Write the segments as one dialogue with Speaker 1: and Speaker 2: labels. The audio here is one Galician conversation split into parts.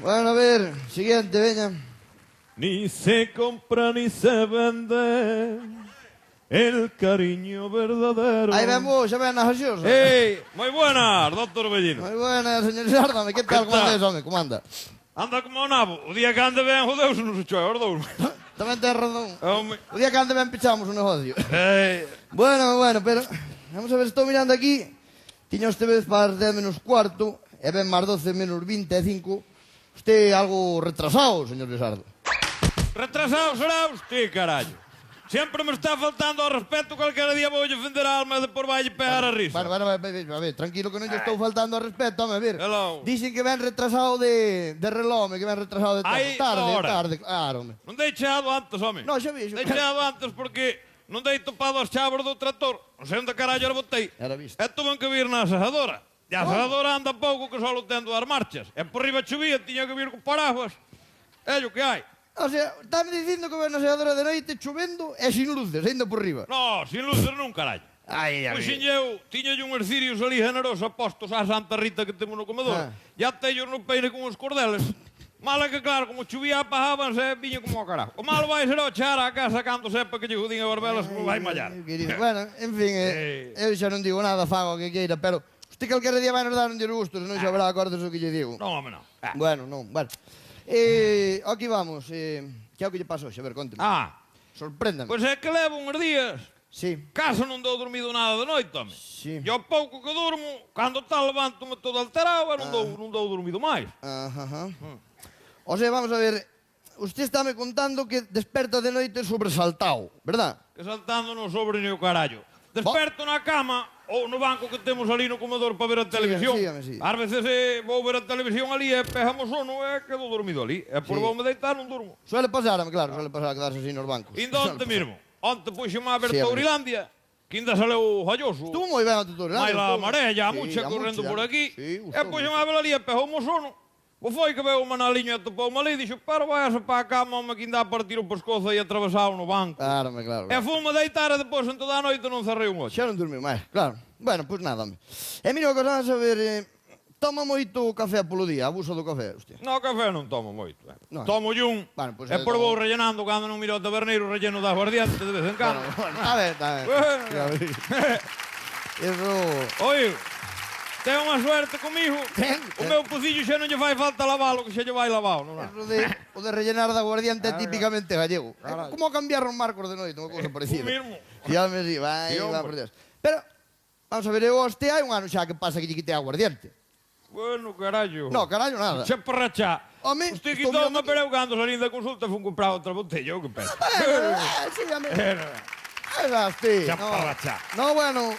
Speaker 1: Bueno, a ver, siguiente, veña.
Speaker 2: Ni se compra ni se vende el cariño verdadero.
Speaker 1: Aí ven vos, xa ven a xaxosa.
Speaker 2: Moi buenas, doctor Bellino.
Speaker 1: Moi buena, señor Sárdame, que tal,
Speaker 2: Que
Speaker 1: como
Speaker 2: tal?
Speaker 1: andes, home, como anda?
Speaker 2: Anda como o nabo. O día que ande ben, jodeuse non se choe, os dous.
Speaker 1: Tamén ten razón.
Speaker 2: Home.
Speaker 1: O día que ande ben pichamos o negocio.
Speaker 2: Ei,
Speaker 1: Bueno, pero... Vamos a ver, estou mirando aquí. Tiña este vez para as 10 menos cuarto, e ven máis 12 menos 25. Usted algo retrasado, señor Lisardo.
Speaker 2: retrasado será usted, carallo. Sempre me está faltando ao respeto, calquera día vou ofender a alma e depois vai pegar a risa.
Speaker 1: Bueno, a ver, tranquilo que non lle estou faltando ao respeto, home, a ver.
Speaker 2: Hello.
Speaker 1: Dicen que ven retrasado de relome, que ven retrasado de
Speaker 2: Ai,
Speaker 1: tarde, claro, home.
Speaker 2: Non dei cheado antes, home.
Speaker 1: No, xa vi, xa
Speaker 2: Dei
Speaker 1: vi.
Speaker 2: cheado antes porque non dei topado as chaves do tractor. Non sei onde carallo as botei.
Speaker 1: Era visto.
Speaker 2: E tuve que vir na asadora. E a asadora anda pouco que só tendo as marchas. E por riba chovía, tiña que vir con paraguas. É o que hai.
Speaker 1: O sea, estame dicindo que ven a seadora de noite chovendo e sin luces, ainda por riba.
Speaker 2: No, sin luces non, carallo.
Speaker 1: Ai, a
Speaker 2: Pois
Speaker 1: ver.
Speaker 2: eu tiñalle uns cirios ali generosos apostos á Santa Rita que temos no comedor. Ya teño no peine con os cordeles. Mala que claro, como chovía apagábanse, viña como ao carajo. O malo vai ser ao char a casa cando sepa que lle jodín a barbelas como vai mallar.
Speaker 1: Querido. Bueno, en fin, eu xa non digo nada, fago o que queira, pero usted calquera día vai nos dar un disgusto, non xa verá acordes o que lle digo.
Speaker 2: Non, home, non.
Speaker 1: Bueno, non, bueno. Aquí vamos, que é o que lle pasou, xa ver, conteme. Sorpréndame.
Speaker 2: Pois é que levo uns días.
Speaker 1: Sí.
Speaker 2: Casa non dou dormido nada de noite, home.
Speaker 1: Sí.
Speaker 2: E ao pouco que durmo, cando tal levanto-me todo alterado e non dou dormido máis.
Speaker 1: Ajá. O sea, vamos a ver, usted estáme contando que desperta de noite sobresaltado, verdad?
Speaker 2: Que saltando non sobre ni o carallo. Desperto na cama ou no banco que temos ali no comedor para ver a televisión.
Speaker 1: Sí.
Speaker 2: Ás veces vou ver a televisión ali e pegamos sono e quedo dormido ali. E por
Speaker 1: Sí.
Speaker 2: voume deitar non durmo.
Speaker 1: Suele pasarme, claro, suele pasar a quedarse así nos bancos.
Speaker 2: Indo onte mesmo. Onte puxeme a ver
Speaker 1: Sí, a ver.
Speaker 2: Taurilandia, que ainda saleu falloso.
Speaker 1: Estuvo moi ben a tutorial.
Speaker 2: Mai la marella, a mucha correndo por aquí.
Speaker 1: Sí,
Speaker 2: E puxeme a ver ali e pegoume o sono. O foi que veu uma na liña e topoume ali e dixo, pero váyase para a cama, home, que ainda a partir o pescozo e atravesado no banco.
Speaker 1: Claro.
Speaker 2: E fui-me deitar e depois en toda a noite non cerrei un ocho.
Speaker 1: Xa non dormiu máis, claro. Bueno, pois nada, home. E mira, que vamos a ver, toma moito café polo día, abuso do café, usted.
Speaker 2: No, café non tomo moito.
Speaker 1: Non.
Speaker 2: Tomo un.
Speaker 1: Bueno, pois
Speaker 2: E
Speaker 1: é
Speaker 2: por
Speaker 1: todo.
Speaker 2: vou rellenando cando non miro o taberneiro relleno das guardiantes de vez en cando.
Speaker 1: Está ben.
Speaker 2: Bueno.
Speaker 1: Ya ves. Eso...
Speaker 2: Oi, ten unha suerte comigo.
Speaker 1: Ten.
Speaker 2: O meu pocillo xa non lle fai falta lavalo, que xa lle vai lavado, non é?
Speaker 1: Eso o de rellenar da guardiante é típicamente gallego. É como cambiar os marcos de noite, unha cousa parecida.
Speaker 2: O mismo.
Speaker 1: Ya me di, vai,
Speaker 2: Sí,
Speaker 1: va
Speaker 2: hombre.
Speaker 1: por Dios. Pero, vamos a ver, eu hostia, hai un ano xa que pasa que lle quitei a guardiante.
Speaker 2: Bueno, carallo.
Speaker 1: No, carallo, nada.
Speaker 2: Che porrachá.
Speaker 1: Home,
Speaker 2: Usted
Speaker 1: estou
Speaker 2: quitoume,
Speaker 1: mirando aquí.
Speaker 2: pero eu cando salín da consulta fun comprar outra botella, o que pensa?
Speaker 1: Sí, ya me... Aí va, usted.
Speaker 2: Xa
Speaker 1: No.
Speaker 2: parachá.
Speaker 1: No, bueno...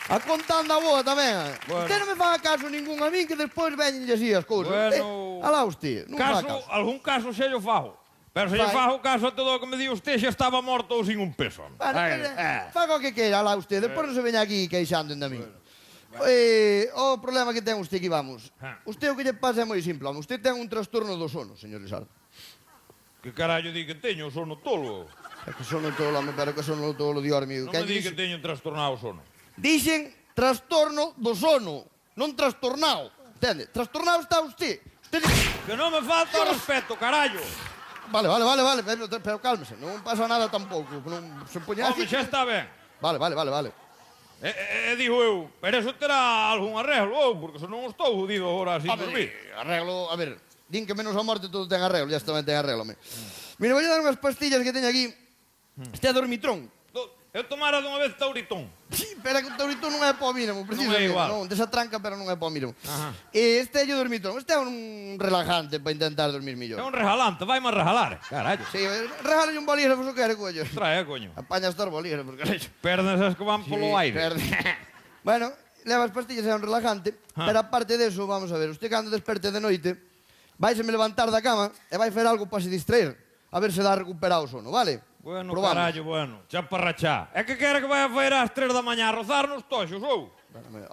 Speaker 1: A conta anda boa tamén.
Speaker 2: Bueno.
Speaker 1: Usted non me faga caso ningún a min que despois veñen así as cousas.
Speaker 2: Bueno.
Speaker 1: Alá usted, non faga caso.
Speaker 2: Algún caso xa lle fago. Pero se lle
Speaker 1: Vai.
Speaker 2: fago caso a todo o que me di usted xa estaba morto ou sin un peso.
Speaker 1: Bueno, faga o que queira, alá usted. Despois non se veña aquí queixando de min. O problema que ten usted aquí, vamos. Usted o que lle pasa é moi simple. Home. Usted ten un trastorno do sono, señor Lisardo.
Speaker 2: Que carallo di que teño sono tolo?
Speaker 1: É que sono tolo, home, pero que sono tolo, Dios mío.
Speaker 2: Non me di que teño trastornado o sono.
Speaker 1: Dixen trastorno do sono, non trastornado. Entende? Trastornado está usted. Usted
Speaker 2: Que non me falta o respeto, carallo.
Speaker 1: Vale, pero cálmese, non pasa nada tampouco. Non se poña
Speaker 2: Home,
Speaker 1: así.
Speaker 2: xa está ben.
Speaker 1: Vale.
Speaker 2: Digo eu, pero eso terá algún arreglo, ou, porque se non estou jodido agora sin dormir.
Speaker 1: Arreglo, a ver, din que menos a morte todo ten arreglo, ya tamén ten arreglo, home. Mira, vou dar unhas pastillas que teño aquí. Este é dormitrón.
Speaker 2: Eu tomara dunha vez Tauritón.
Speaker 1: Sí, pero que o taurito non é po mínimo, precisamente.
Speaker 2: igual.
Speaker 1: Non, desatranca, pero non é po mínimo.
Speaker 2: Ajá.
Speaker 1: Este é o dormitrón. Este é un relajante para intentar dormir
Speaker 2: É
Speaker 1: millor.
Speaker 2: un rejalante, vai-me a rejalar. Carallo.
Speaker 1: Sí, regálale un bolígrafo, se quere, coño.
Speaker 2: Trae, coño.
Speaker 1: Apañas todos os bolígrafos, carallo.
Speaker 2: Perdes as que van polo aire.
Speaker 1: Bueno, leva as pastillas, é un relajante, pero aparte de eso, vamos a ver, usted cando desperte de noite, vaiseme levantar da cama e vai fer algo para se distraer, a ver se dá recuperado o sono, vale?
Speaker 2: Bueno,
Speaker 1: Probamos.
Speaker 2: carallo, bueno. Xa parrachá. É que quere que vai a feira ás 3 da mañá a rozar nos toxos, ou?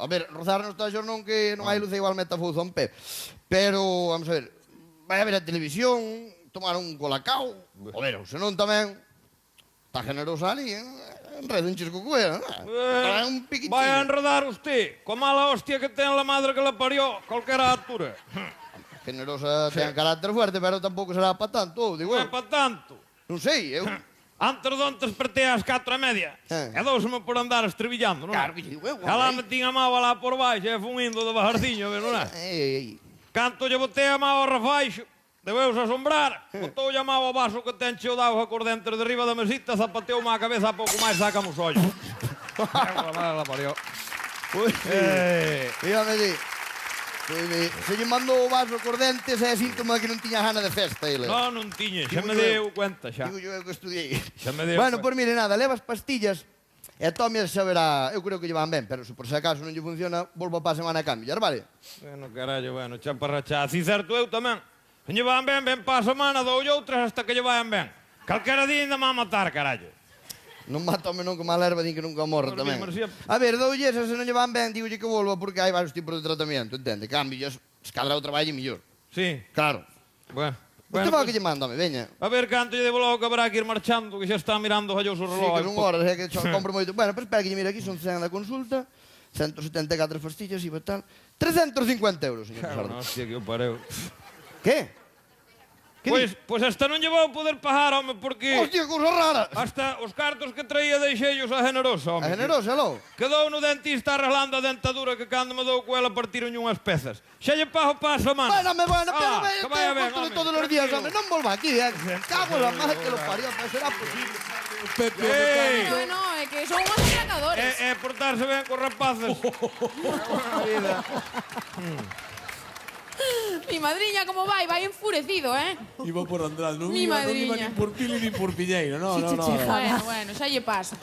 Speaker 1: A ver, rozar nos taxos non que non hai luz igualmente a fuzón, pero, vamos a ver, vai a ver a televisión, tomar un colacao, o ver, senón tamén, está generosa ali, enredo un chisco cuera, un piquitín.
Speaker 2: Vai a enredar usted, co mala hostia que ten la madre que la parió, calquera altura.
Speaker 1: Generosa ten carácter fuerte, pero tampouco será pa tanto, digo
Speaker 2: Non é
Speaker 1: eu.
Speaker 2: pa tanto.
Speaker 1: Non sei, eu...
Speaker 2: Antes donte despertei ás 4:30. E douseme por andar estribillando, non?
Speaker 1: Claro que digo eu,
Speaker 2: Xa lá
Speaker 1: hombre.
Speaker 2: metín a mao lá por baixo e fun indo de bajardiño, non é?
Speaker 1: Ei.
Speaker 2: Canto lle botei a mao ao refaixo, debeus asombrar, botoulle a mao ao vaso que ten cheo de auga cor dentro de riba da mesita, zapateou-me a cabeza a pouco máis, sacamos os ollos. La parió.
Speaker 1: Pois, dígame di. Se lle mandou o vaso cor dentes é síntoma que non tiña gana de festa, ele.
Speaker 2: Non tiñe, xa me deu cuenta, xa.
Speaker 1: Digo eu que estudiei.
Speaker 2: Xa me deu
Speaker 1: Bueno,
Speaker 2: cuenta.
Speaker 1: pois mire, nada, levas pastillas e tomes xa verá, eu creo que lle van ben, pero se por se acaso non lle funciona, volvo pa semana a cambiar, vale?
Speaker 2: Bueno, carallo, bueno, champarrachá. Así certo eu tamén. Se lle van ben, ben pa a semana, dou outras hasta que lle vayan ben. Calquera día ainda me va a matar, carallo.
Speaker 1: Non mátame non que mala erva din que nunca morre
Speaker 2: Bueno,
Speaker 1: tamén.
Speaker 2: bien,
Speaker 1: A ver, doulle esas, se non lle van ben, digolle que volva porque hai varios tipos de tratamento, entende? Cambios, se cadra o traballo mellor.
Speaker 2: Sí,
Speaker 1: Claro.
Speaker 2: bueno.
Speaker 1: Usted va
Speaker 2: Pues,
Speaker 1: que lle mándame, veña.
Speaker 2: a ver, canto lle debo logo que habrá que ir marchando, que xa está mirando o
Speaker 1: Sí,
Speaker 2: falloso
Speaker 1: que
Speaker 2: reloj.
Speaker 1: son horas, é que compro moito. Bueno, pero espera que lle mire aquí, son 100 da consulta, 174 pastillas e tal. 350 euros, señor
Speaker 2: Claro,
Speaker 1: Sardo.
Speaker 2: no, hostia, que eu pareu.
Speaker 1: Que? Que
Speaker 2: Pois hasta non lle vou poder pagar, home, porque...
Speaker 1: Hostia, cousa rara.
Speaker 2: Hasta os cartos que traía deixeillos a generosa, home.
Speaker 1: A generosa, lo?
Speaker 2: Quedou no dentista arreglando a dentadura que cando me dou coela partiron unhas pezas. Xa lle pago pa a semana.
Speaker 1: Bueno, pero
Speaker 2: que vaya ben,
Speaker 1: de
Speaker 2: home,
Speaker 1: todos os días,
Speaker 2: tranquilo.
Speaker 1: home, non volva aquí, Cago la madre que lo parió, pero será posible.
Speaker 2: Ei,
Speaker 3: Bueno, é que son unhos atracadores.
Speaker 2: portarse ben cos rapaces. Vida.
Speaker 3: Mi madriña como vai enfurecido,
Speaker 4: Iba por Andrade, non
Speaker 3: Mi
Speaker 4: iba, non iba
Speaker 3: madriña.
Speaker 4: nin por Pili nin por Piñeiro, no.
Speaker 3: Bueno, xa lle pasa.